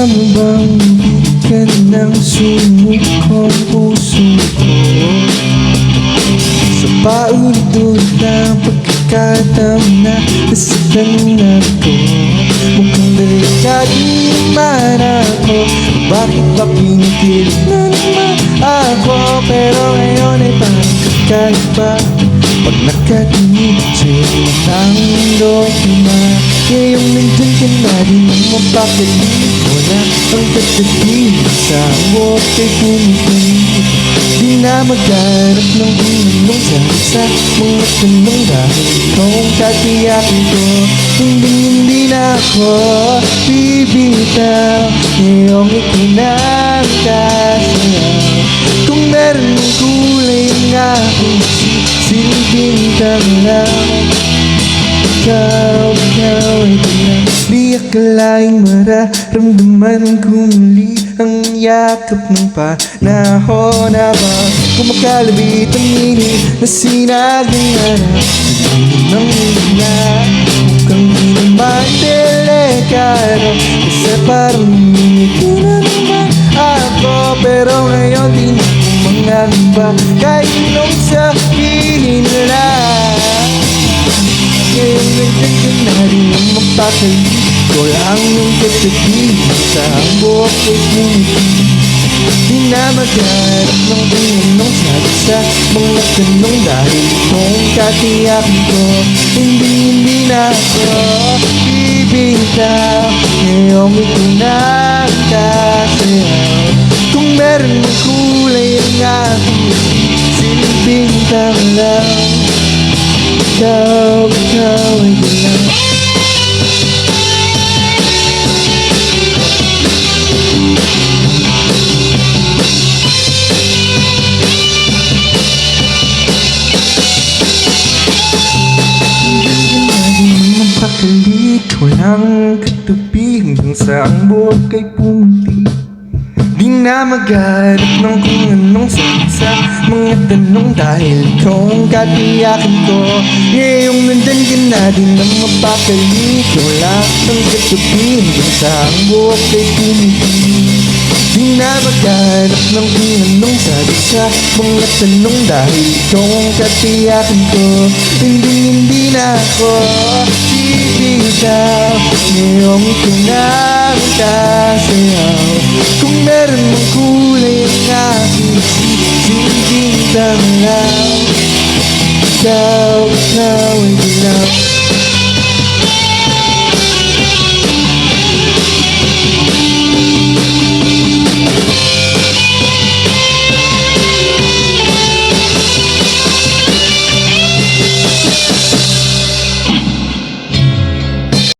mo bang ka ng sumukong puso ko? Sa paulit-ulit na pagkakataon na nasaktan ako. Mukhang delikado naman ako. Bakit ba pinipilit na naman ako? Pero ngayon ay parang kakaiba. Pag nakatingin sa'yo matang mundo ay tuma. Ngayong nandyan ka na rin ang mapakalit. Wala ang katabi sa buhok ay pumipili. Di na magharap ng unang sa mga tanong dahil ikaw ang katiyakin ko. Hindi na ako bibitaw. Ngayong ikaw na ang kasayaw. Kung meron mong kulay ang aking silbintang lang. Ikaw ay lang. Di akalaing mararamdaman ko muli ang yakap ng panahon habang kumakalabit ang init na sinag ng araw. Sabihin ng ina, mukhang di naman delikado. Kasi parang minigyan na naman ako. Pero ngayon di na ko mangangamba kahit nung sabihin nila. Ngayon ganyan ka na rin ang mapakalit. Ko lang yung katabi sa buhok ko'y pumipili. Di na magharap ng unang sagot sa mga tanong dahil itong katiyakin ko. Hindi na ako bibitaw. Ngayong ito na ang kasayaw. Kung meron ng kulay ang aking silbintang lang. Ikaw ay galaw. Mapakalit, walang katabi hanggang sa ang buhok ay pumunti. Di na magharap ng kung anong sagot sa mga tanong dahil ikaw ang katiyakin ko. Ngayong nandyan ka na din ang mapakalit. Wala kang katabi hanggang sa ang buhok ay pumunti. Di na magharap ng kung anong sagot sa mga tanong dahil ikaw ang katiyakin ko. Hindi na ako bibitaw. Ngayong ito na ang kasayaw. Kung meron mong kulay ang aking silbintang lang. Ikaw ay galaw.